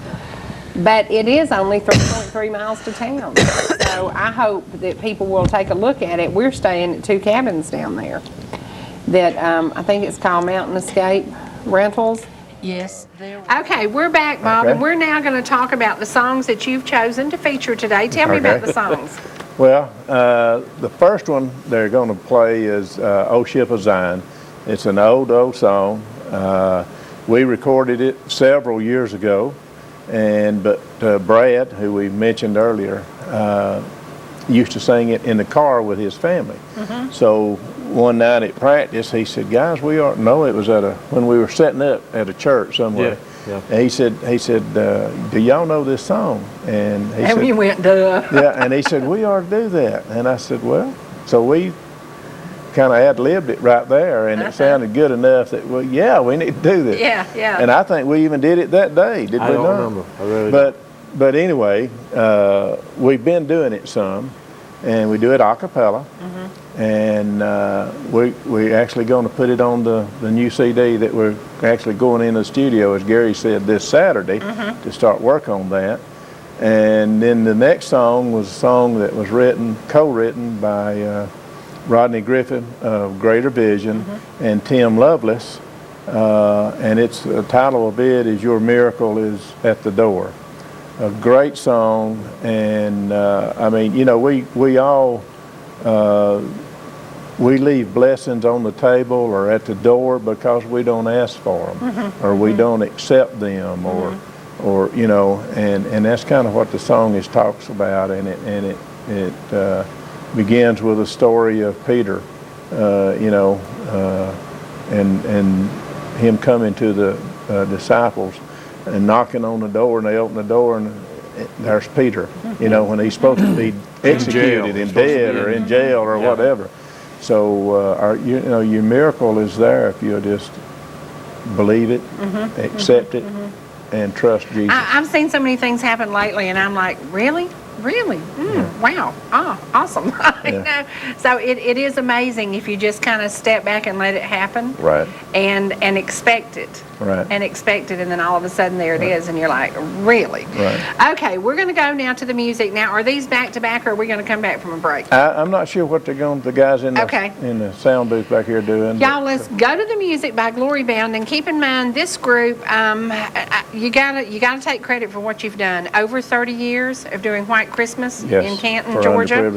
But it is only 3.3 miles to town. So I hope that people will take a look at it. We're staying at 2 cabins down there that I think it's called Mountain Escape Rentals. Yes. Okay, we're back, Bob, and we're now going to talk about the songs that you've chosen to feature today. Tell me about the songs. Well, the first one they're going to play is "O Ship of Zion." It's an old song. We recorded it several years ago, but Brad, who we mentioned earlier, used to sing it in the car with his family. So one night at practice, he said, "Guys, it was when we were setting up at a church somewhere." Yeah. And he said, "Do y'all know this song?" And he said, we went, duh. yeah, and he said, "We ought to do that." And I said, "Well," so we kind of ad-libbed it right there, and it sounded good enough that, well, yeah, we need to do this. Yeah. And I think we even did it that day, did we not? I don't remember. I really don't. But anyway, we've been doing it some, and we do it a cappella, and we're actually going to put it on the new CD that we're actually going in the studio, as Gary said, this Saturday to start work on that. And then the next song was a song that was co-written by Rodney Griffin of Greater Vision and Tim Lovelace, and the title of it is "Your Miracle Is at the Door." A great song, and I mean, we all we leave blessings on the table or at the door because we don't ask for them or we don't accept them or and that's kind of what the song talks about, and it begins with a story of Peter, and him coming to the disciples and knocking on the door, and they open the door, and there's Peter, when he's supposed to be executed and dead or in jail or whatever. So your miracle is there if you'll just believe it, accept it, and trust Jesus. I've seen so many things happen lately, and I'm like, really? Wow. Awesome. So it is amazing if you just kind of step back and let it happen. Right. And expect it. Right. And expect it, and then all of a sudden there it is, and you're like, really? Right. Okay, we're going to go now to the music. Now, are these back to back, or are we going to come back from a break? I'm not sure what the guys in the sound booth back here doing. Y'all, let's go to the music by Glory Bound, and keep in mind this group. You gotta take credit for what you've done. Over 30 years of doing White Christmas in Canton, Georgia,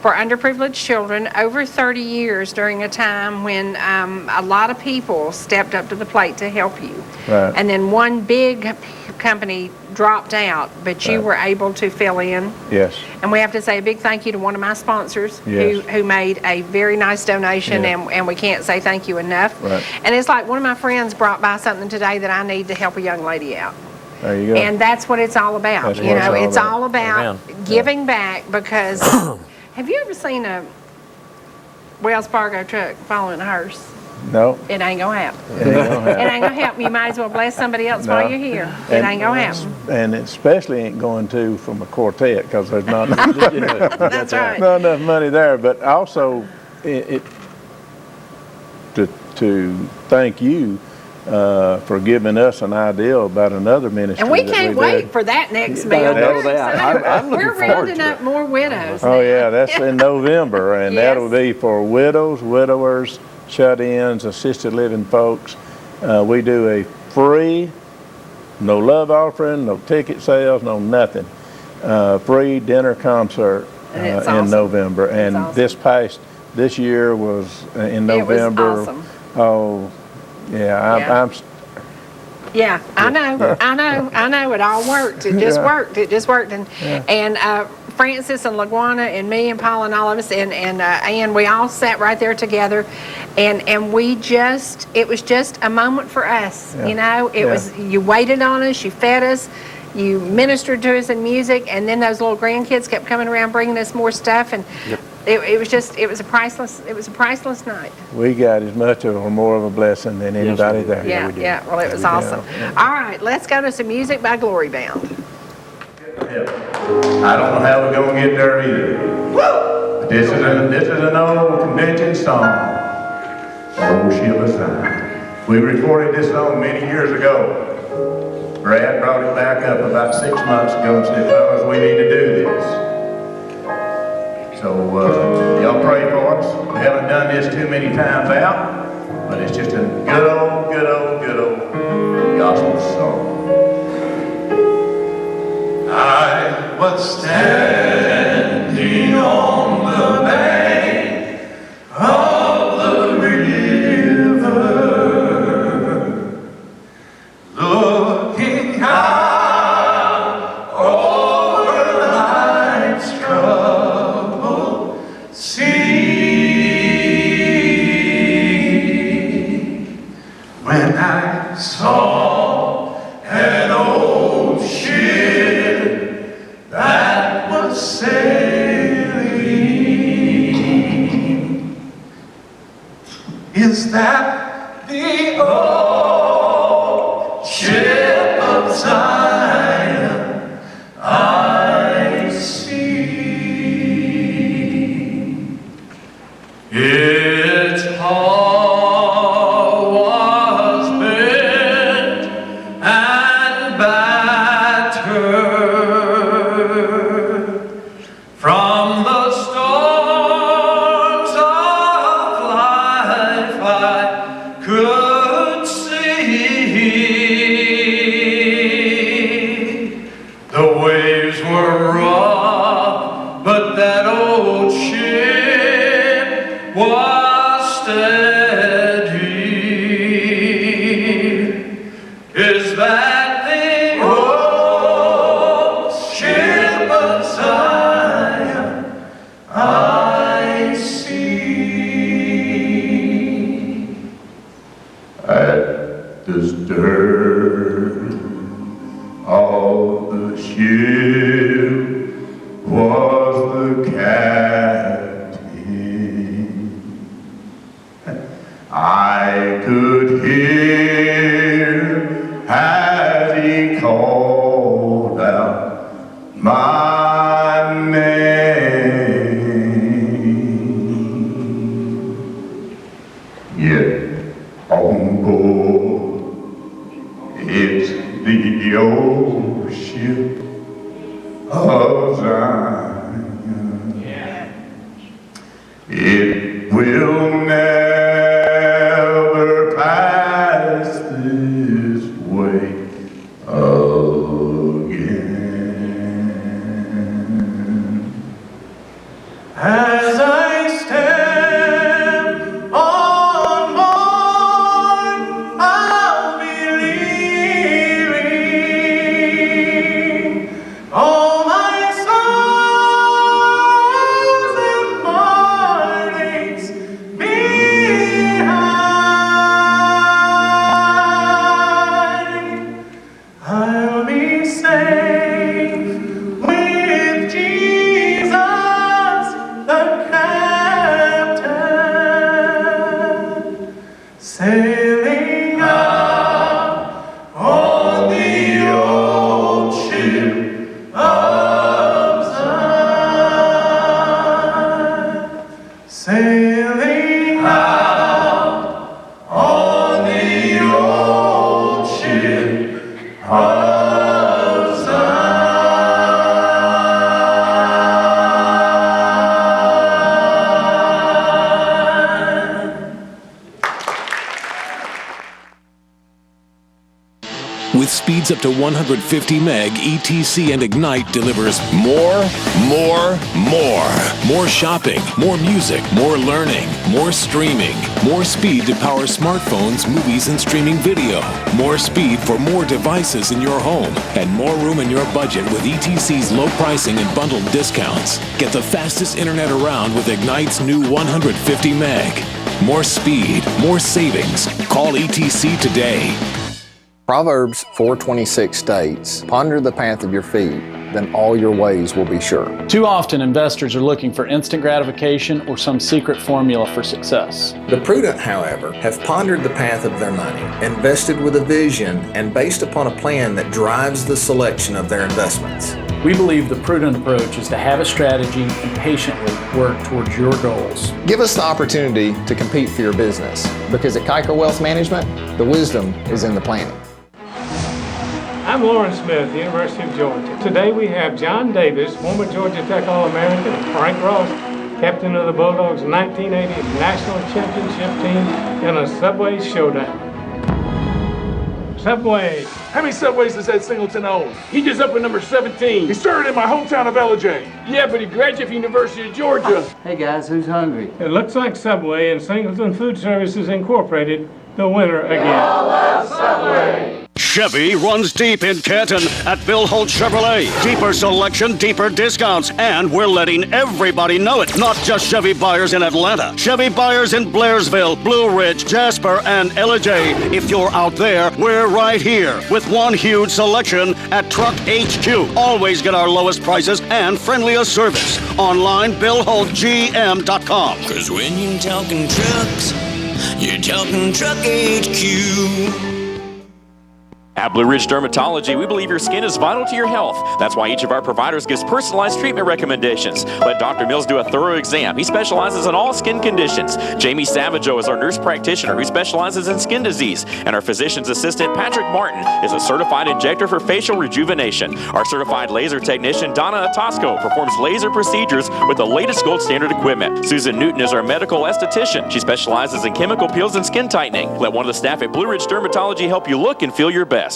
for underprivileged children. Over 30 years during a time when a lot of people stepped up to the plate to help you. Right. And then one big company dropped out, but you were able to fill in. Yes. And we have to say a big thank you to one of my sponsors who made a very nice donation, and we can't say thank you enough. Right. And it's like one of my friends brought by something today that I need to help a young lady out. There you go. And that's what it's all about. That's It's all about giving back, because have you ever seen a Wells Fargo truck following a hearse? No. It ain't gonna happen. It ain't gonna happen. It ain't gonna happen. You might as well bless somebody else while you're here. It ain't gonna happen. And it especially ain't going to from a quartet, because there's not enough money. That's right. Not enough money there. But also, to thank you for giving us an idea about another ministry. And we can't wait for that next meal. We're rounding up more widows. Oh yeah, that's in November, and that'll be for widows, widowers, shut-ins, assisted living folks. We do a free, no love offering, no ticket sales, no nothing. Free dinner concert And it's in awesome. November. And awesome. this year was in It was November. awesome. Oh, yeah, Yeah. I'm Yeah, I know. It all worked. It just worked. It just worked. And Francis and LaGuana and me and Paul and all of us and we all sat right there together, and we just, it was just a moment for us. Yeah. You know, it was, you waited on us, you fed us, you ministered to us in music, and then those little grandkids kept coming around bringing us more stuff, and it was a priceless night. We got as much or more of a blessing than anybody there. Yeah, well, it was awesome. All right, let's go to some music by Glory Bound. I don't know how we're gonna get there either. But this is an old convention song. Old Ship of Zion. We recorded this song many years ago. Brad brought it back up about 6 months ago and said, fellas, we need to do this. So y'all pray for us. We haven't done this too many times out, but it's just a good old gospel song. I was standing on the bank of the river, looking out over life's troubled sea, when I saw an old ship that was sailing. Is that the old ship of Zion I see? Its hull was bent and battered from the storms of life I could see. The waves were rough, but that old ship was steady. Is that the old ship of Zion I see? At the stern of the ship was the captain. I could hear as he called out my name. Yet on board it's the old ship of Zion. It will never pass this way again. As I stand on board, I'll be leaving. With speeds up to 150 meg, ETC and Ignite delivers more shopping, more music, more learning, more streaming, more speed to power smartphones, movies, and streaming video, more speed for more devices in your home, and more room in your budget with ETC's low pricing and bundled discounts. Get the fastest internet around with Ignite's new 150 meg. More speed, more savings. Call ETC today. Proverbs 4:26 states, "Ponder the path of your feet, then all your ways will be sure." Too often, investors are looking for instant gratification or some secret formula for success. The prudent, however, have pondered the path of their money, invested with a vision, and based upon a plan that drives the selection of their investments. We believe the prudent approach is to have a strategy and patiently work towards your goals. Give us the opportunity to compete for your business, because at Kiker Wealth Management, the wisdom is in the planning. I'm Lauren Smith, University of Georgia. Today we have John Davis, former Georgia Tech All-American, and Frank Ross, captain of the Bulldogs' 1980 National Championship team in a Subway showdown. Subway. How many Subways does that Singleton own? He just up at number 17. He started in my hometown of LJ. Yeah, but he graduated from University of Georgia. Hey guys, who's hungry? It looks like Subway and Singleton Food Services Incorporated, the winner again. All love Subway. Chevy runs deep in Canton at Bill Holt Chevrolet. Deeper selection, deeper discounts, and we're letting everybody know it. Not just Chevy buyers in Atlanta. Chevy buyers in Blairsville, Blue Ridge, Jasper, and LJ. If you're out there, we're right here with one huge selection at Truck HQ. Always get our lowest prices and friendliest service. Online, BillHoltGM.com. 'Cause when you're talking trucks, you're talking Truck HQ. At Blue Ridge Dermatology, we believe your skin is vital to your health. That's why each of our providers gives personalized treatment recommendations. Let Dr. Mills do a thorough exam. He specializes in all skin conditions. Jamie Savageau is our nurse practitioner who specializes in skin disease. And our physician's assistant, Patrick Martin, is a certified injector for facial rejuvenation. Our certified laser technician, Donna Atosco, performs laser procedures with the latest gold standard equipment. Susan Newton is our medical esthetician. She specializes in chemical peels and skin tightening. Let one of the staff at Blue Ridge Dermatology help you look and feel your best.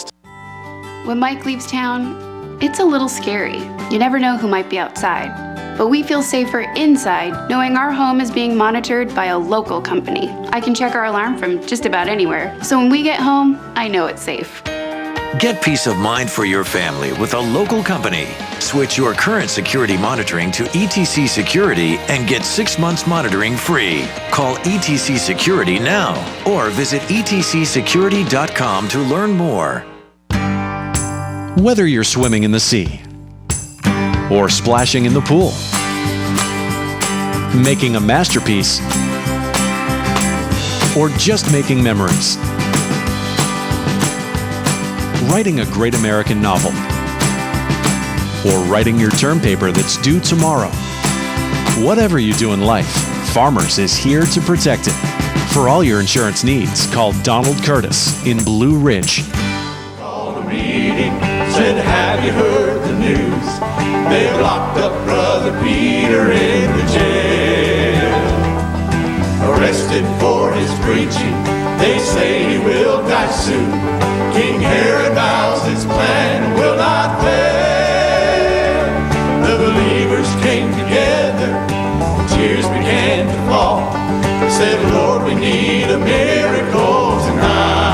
When Mike leaves town, it's a little scary. You never know who might be outside. But we feel safer inside knowing our home is being monitored by a local company. I can check our alarm from just about anywhere. So when we get home, I know it's safe. Get peace of mind for your family with a local company. Switch your current security monitoring to ETC Security and get 6 months monitoring free. Call ETC Security now or visit etcsecurity.com to learn more. Whether you're swimming in the sea or splashing in the pool, making a masterpiece, or just making memories, writing a great American novel, or writing your term paper that's due tomorrow. Whatever you do in life, Farmers is here to protect it. For all your insurance needs, call Donald Curtis in Blue Ridge. Said, have you heard the news? They've locked up Brother Peter in the jail. Arrested for his preaching, they say he will die soon. King Herod vows his plan will not fail. The believers came together, tears began to fall. Said, Lord, we need a miracle tonight.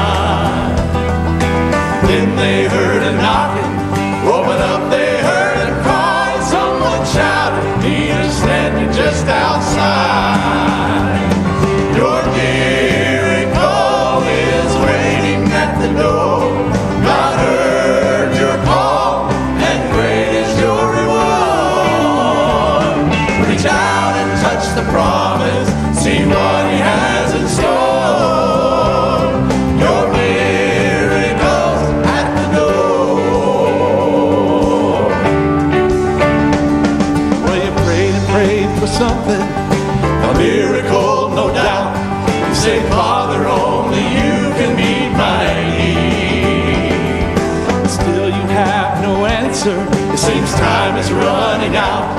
Then they heard a knocking, open up, they heard a cry, and someone shouted, Peter's standing just outside. Your miracle is waiting at the door. God heard your call, and great is your reward. Reach out and touch the promise, see what he has in store. Your something, a miracle, no doubt. You say, Father, only you can meet my need. Still you have no answer. It seems time is running out.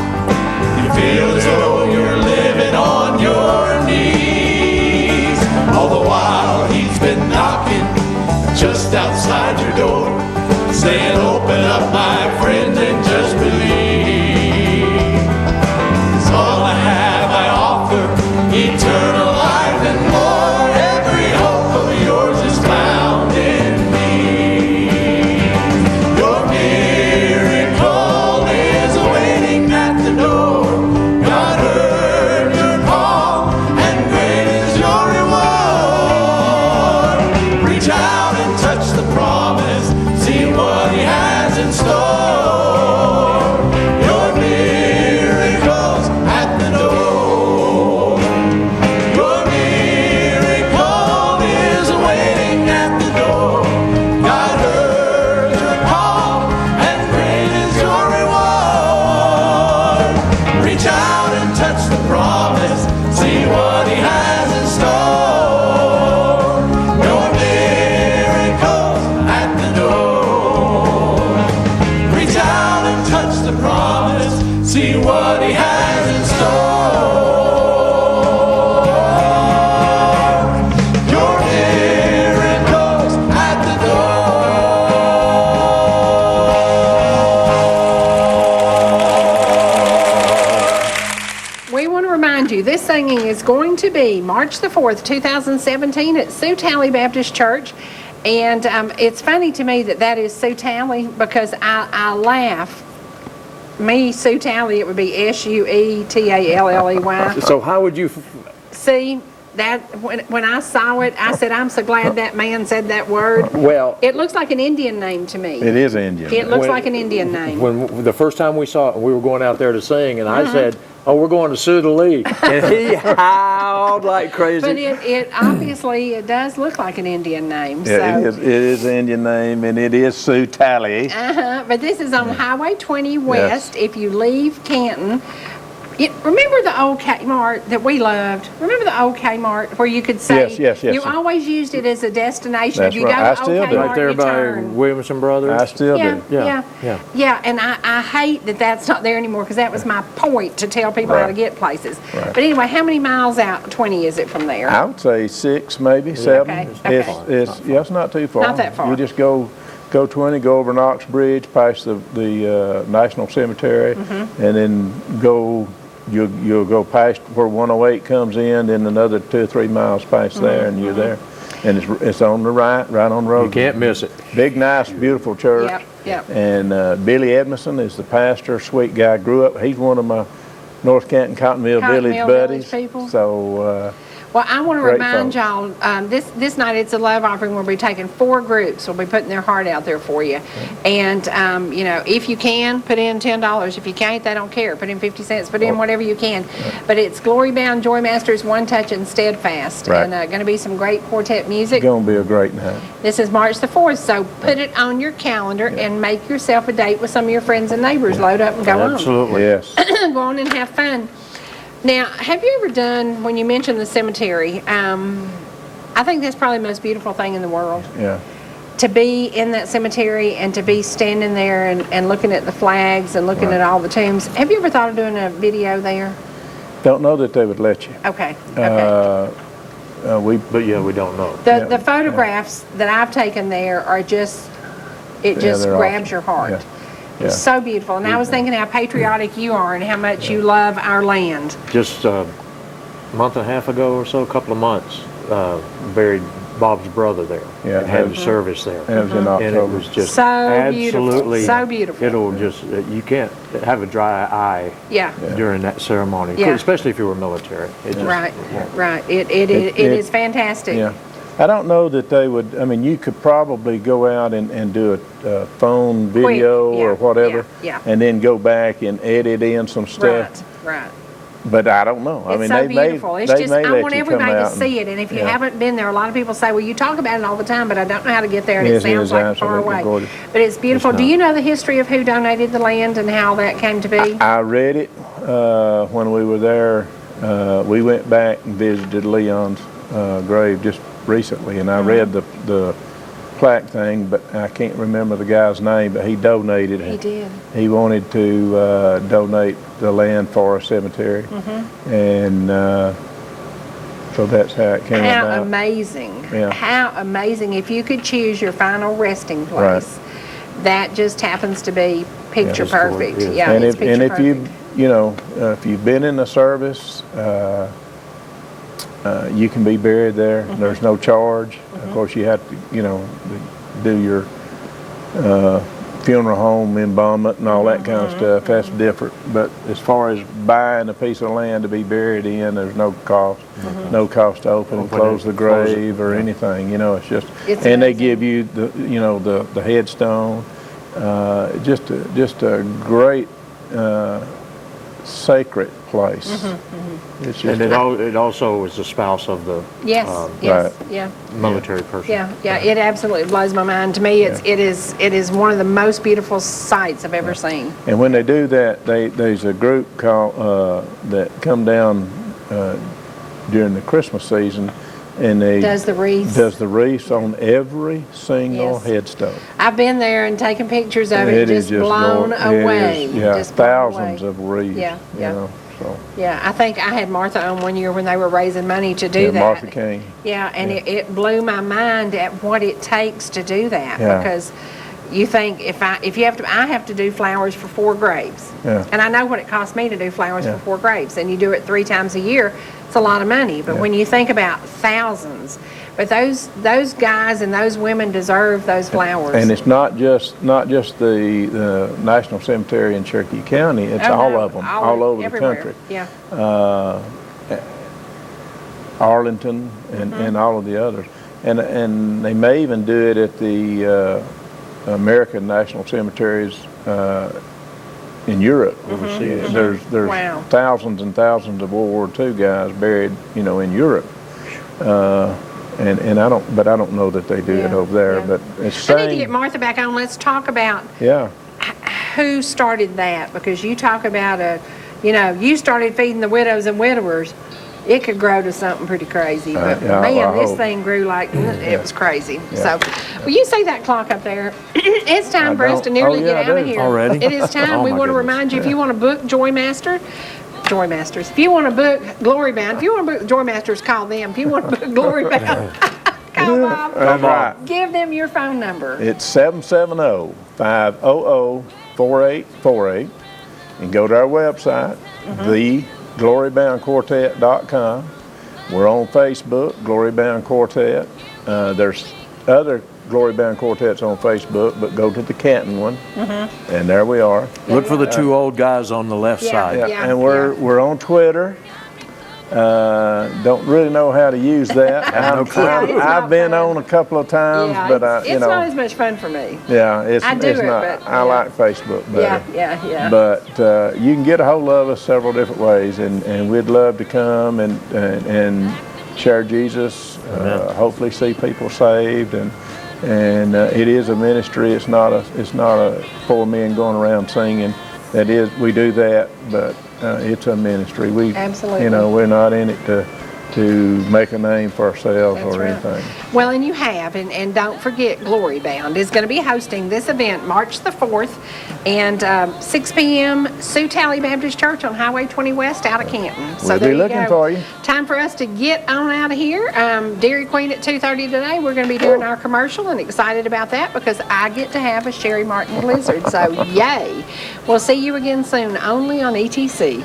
You feel as though you're living on your knees. All the while he's been knocking just outside outside your door, saying, open up, my friend, and just believe. 'Cause all I have I offer, eternal life and more. Every hope of yours is found in me. Your miracle is awaiting at the door. God heard your call, and great is your reward. Reach out and touch the promise, see what he has in store. Your miracle's at the door. Your miracle is awaiting at the door. God heard your call, and great is your reward. Reach out and touch the promise, see what he has in store. Your miracle's at the door. Reach out and touch the promise, see what he has in store. Your miracle's at the We want to remind you, this singing is going to be March the 4th, 2017 at Sioux Tally Baptist Church. And it's funny to me that is Sioux Tally because I laugh. Me, Sioux Tally, it would be Suetalley. So how would you, See, that when I saw it, I said, I'm so glad that man said that word. well, It looks like an Indian name to me. It is Indian. It looks When- like an Indian name. when the first time we saw it, we were going out there to sing, and I said, oh, we're going to Sioux Tally. And he howled like crazy. But it obviously, it does look like an Indian name. Yeah, So. it is an Indian name, and it is Sioux Tally. But this is on Highway 20 West. If you leave Canton, remember the old Kmart that we loved? Remember the old Kmart where you could say, Yes. you always used it as a destination. That's If you right. go I to still old do. Kmart, Right there you by turn. Williamson Brothers. I still do. Yeah. And I hate that that's not there anymore because that was my point to tell people how to get places. Right. But anyway, how many miles out 20 is it from there? I would say 6, maybe 7. Okay. It's not too far. Not that far. You just go 20, go over Knox Bridge, past the National Cemetery, and then go. You'll go past where 108 comes in, then another 2 or 3 miles past there, and you're there. And it's on the right on the road. You can't miss it. Big, nice, beautiful church. Yep. And Billy Edmondson is the pastor, sweet guy. Grew up. He's one of my North Canton Cottonville Village buddies. People. So. Well, I want to Great remind folks. y'all, this night it's a love offering. We'll be taking 4 groups. We'll be putting their heart out there for you. And, if you can, put in $10. If you can't, they don't care. Put in 50 cents. Put in whatever you can. But it's Glory Bound, Joy Masters, One Touch, and Steadfast. Right. And going to be some great quartet music. It's going to be a great night. This is March the 4th, so put it on your calendar and make yourself a date with some of your friends and neighbors. Load up and go on. Absolutely. Yes. Go on and have fun. Now, have you ever done, when you mentioned the cemetery, I think that's probably the most beautiful thing in the world. Yeah. To be in that cemetery and to be standing there and looking at the flags and looking at all the tombs. Have you ever thought of doing a video there? Don't know that they would let you. Okay. But we don't know. The photographs that I've taken there are just, it just they're grabs awesome. your heart. Yeah. It's so beautiful. And I was thinking how patriotic you are and how much you love our land. Just a month and a half ago or so, a couple of months, buried Bob's brother there. Yeah, and had the service there. That was in And it October. was just So beautiful. absolutely, So beautiful. it'll just, you can't have a dry eye Yeah. during that ceremony, Yeah. especially if you were military. It just Right, won't. right. It is fantastic. Yeah. I don't know that they would, you could probably go out and do a phone video Quick, yeah, or whatever. yeah. And then go back and edit in some stuff. Right. But I don't know. It's so beautiful. It's just, I want everybody to and- see it. And if you yeah. haven't been there, a lot of people say, well, you talk about it all the time, but I don't know how to get there, and Yes, it it sounds is like far absolutely away. gorgeous. But it's beautiful. It's Do not. you know the history of who donated the land and how that came to be? I read it when we were there. We went back and visited Leon's grave just recently, and I read the plaque thing, but I can't remember the guy's name, but he donated it. He did. He wanted to donate the land for a cemetery. And So that's how it came about. How amazing. Yeah. How amazing. If you could choose your final resting place, that just happens to be picture perfect. Yeah, and it's if, picture and if perfect. if you've been in the service, you can be buried there. There's no charge. Of course, you have to, do your funeral home embalmment and all that kind of stuff. That's different. But as far as buying a piece of land to be buried in, there's no cost. No cost to open and close the grave or anything. It's just, and they give you the headstone. Just a great sacred place. It's just And it also is the spouse of the military person. Yeah, it absolutely blows my mind. To me, it is one of the most beautiful sights I've ever seen. And when they do that, there's a group called that come down during the Christmas season, and they Does the wreaths on every single headstone. I've been there and taken pictures of it, just blown away. Just blown thousands away. of wreaths. So. Yeah, I think I had Martha on one year when they were raising money to do that. Martha King. Yeah, and it blew my mind at what it takes to do that, because you think I have to do flowers for 4 graves. And I know what it costs me to do flowers for 4 graves, and you do it 3 times a year, it's a lot of money. But when you think about thousands, but those guys and those women deserve those flowers. And it's not just the National Cemetery in Cherokee County, it's all of them, all over everywhere. the country. Yeah. Arlington and all of the others. And they may even do it at the American National Cemeteries in Europe. Overseas. There's thousands and thousands of World War II guys buried, in Europe. And I don't know that they do it over there. But it's I need to get Martha back on. Let's talk about who started that, because you talk about you started feeding the widows and widowers. It could grow to something pretty crazy, but this thing grew like it was crazy. So, will you see that clock up there? It's time for us to nearly get out of here. Already? It is time. We want to remind you, if you want to book Joymasters, if you want to book Glory Bound, if you want to book Joymasters, call them. If you want to book Glory Bound, call Bob. That's right. Give them your phone number. It's 770-500-4848. And go to our website, thegloryboundquartet.com. We're on Facebook, Glory Bound Quartet. There's other Glory Bound Quartets on Facebook, but go to the Canton one, and there we are. Look for the 2 old guys on the left side. And we're on Twitter. Don't really know how to use that. I've been on a couple of times, but it's not as much fun for me. Yeah, it's I do not. But, I like Facebook better. Yeah. But you can get a hold of us several different ways, and we'd love to come and share Jesus. Hopefully, see people saved, and it is a ministry. It's not a 4 men going around singing. That is, we do that, but it's a ministry. Absolutely. We're not in it to make a name for ourselves or anything. Well, and you have, and don't forget, Glory Bound is going to be hosting this event March the 4th, and 6 p.m. Sioux Tally Baptist Church on Highway 20 West out of Canton. We'll be looking for you. Time for us to get on out of here. Dairy Queen at 2:30 today. We're going to be doing our commercial, and excited about that because I get to have a Sherry Martin Blizzard. So, yay. We'll see you again soon, only on ETC.